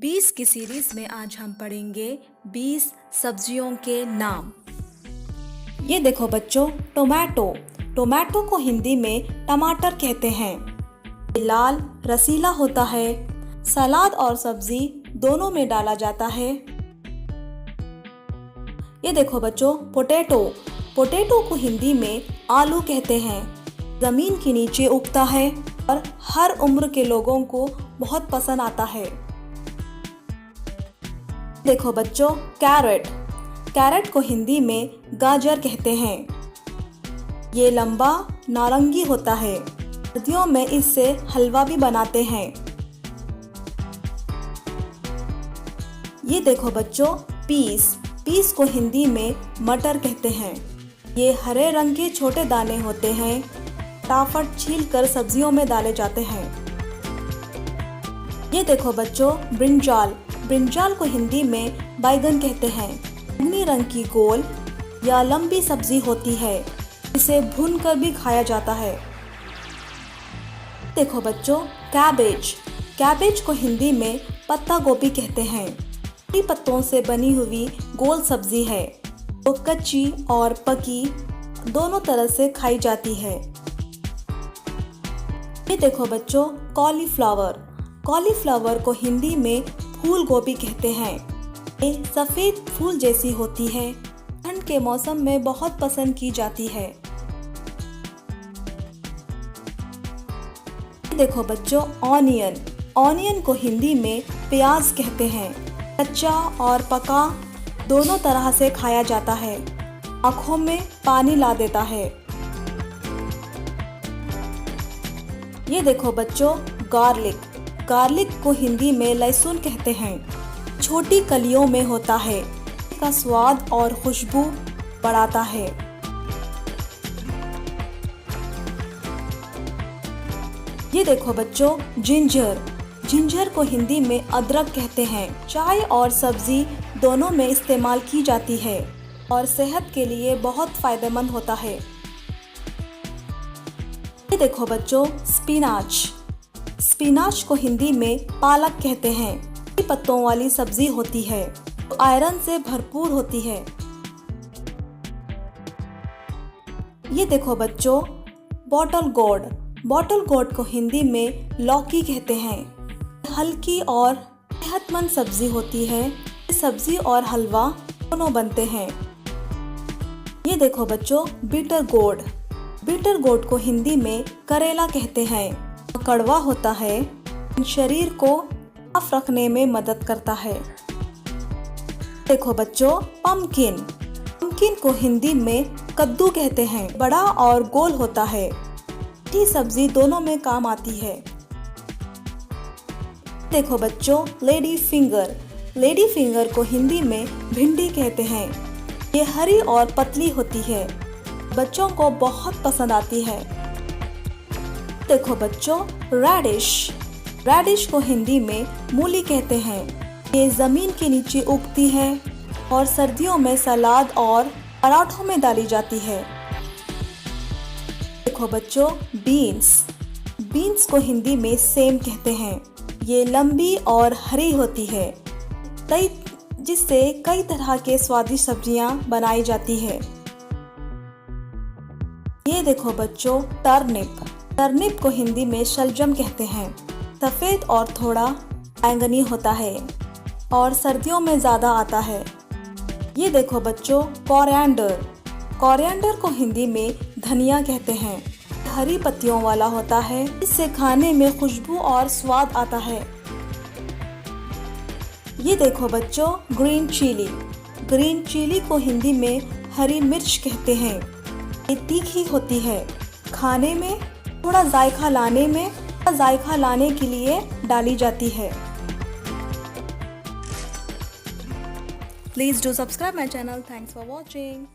20 की सीरीज में आज हम पढ़ेंगे 20 सब्जियों के नाम। ये देखो बच्चों, टोमेटो। टोमेटो को हिंदी में टमाटर कहते हैं। ये लाल रसीला होता है। सलाद और सब्जी दोनों में डाला जाता है। ये देखो बच्चों, पोटैटो। पोटैटो को हिंदी में आलू कहते हैं। जमीन के नीचे उगता है और हर उम्र के लोगों को बहुत पसंद आता है। देखो बच्चों, कैरेट। कैरेट को हिंदी में गाजर कहते हैं। ये लंबा नारंगी होता है। सर्दियों में इससे हलवा भी बनाते हैं। ये देखो बच्चों, पीस। पीस को हिंदी में मटर कहते हैं। ये हरे रंग के छोटे दाने होते हैं। फटाफट छील कर सब्जियों में डाले जाते हैं। ये देखो बच्चों, ब्रिंजाल। ब्रिंजाल को हिंदी में बैगन कहते हैं। बैंगनी रंग की गोल या लंबी सब्जी होती है। इसे भूनकर भी खाया जाता है। देखो बच्चों, कैबेज। कैबेज को हिंदी में पत्ता गोभी कहते हैं। हरी पत्तों से बनी हुई गोल सब्जी है। वो कच्ची और पकी दोनों तरह से खाई जाती है। ये देखो बच्चों, कॉलीफ्लावर। कॉलीफ्लावर को हिंदी में फूल गोभी कहते हैं। ये सफेद फूल जैसी होती है। ठंड के मौसम में बहुत पसंद की जाती है। देखो बच्चों, ऑनियन। ऑनियन को हिंदी में प्याज कहते हैं। कच्चा और पका दोनों तरह से खाया जाता है। आँखों में पानी ला देता है। ये देखो बच्चों, गार्लिक। गार्लिक को हिंदी में लहसुन कहते हैं। छोटी कलियों में होता है। इसका स्वाद और खुशबू बढ़ाता है। ये देखो बच्चों, जिंजर। जिंजर को हिंदी में अदरक कहते हैं। चाय और सब्जी दोनों में इस्तेमाल की जाती है और सेहत के लिए बहुत फायदेमंद होता है। ये देखो बच्चों, स्पिनाच। स्पिनाच को हिंदी में पालक कहते हैं। पत्तों वाली सब्जी होती है। तो आयरन से भरपूर होती है। ये देखो बच्चों, बॉटल गोर्ड। बॉटल गोर्ड को हिंदी में लौकी कहते हैं। हल्की और सेहतमंद सब्जी होती है। सब्जी और हलवा दोनों बनते हैं। ये देखो बच्चों, बिटर गोर्ड। बिटर गोर्ड को हिंदी में करेला कहते हैं। कड़वा होता है। शरीर को साफ रखने में मदद करता है। देखो बच्चों, पम्पकिन। पम्पकिन को हिंदी में कद्दू कहते हैं। बड़ा और गोल होता है। मीठी सब्जी दोनों में काम आती है। देखो बच्चों, लेडी फिंगर। लेडी फिंगर को हिंदी में भिंडी कहते हैं। ये हरी और पतली होती है। बच्चों को बहुत पसंद आती है। देखो बच्चों, रेडिश। रेडिश को हिंदी में मूली कहते हैं। ये जमीन के नीचे उगती है और सर्दियों में सलाद और पराठों में डाली जाती है। देखो बच्चों, बीन्स। बीन्स को हिंदी में सेम कहते हैं। ये लंबी और हरी होती है। जिससे कई तरह के स्वादिष्ट सब्जियां बनाई जाती है। ये देखो बच्चों, टर्निप। टर्निप को हिंदी में शलजम कहते हैं। सफ़ेद और थोड़ा बैंगनी होता है और सर्दियों में ज़्यादा आता है। ये देखो बच्चों, कोरिएंडर। कोरिएंडर को हिंदी में धनिया कहते हैं। हरी पत्तियों वाला होता है। इससे खाने में खुशबू और स्वाद आता है। ये देखो बच्चों, ग्रीन चिली। ग्रीन चिली को हिंदी में हरी मिर्च कहते हैं। ये तीखी होती है। खाने में थोड़ा जायका लाने के लिए डाली जाती है। Please do subscribe my channel. Thanks for watching.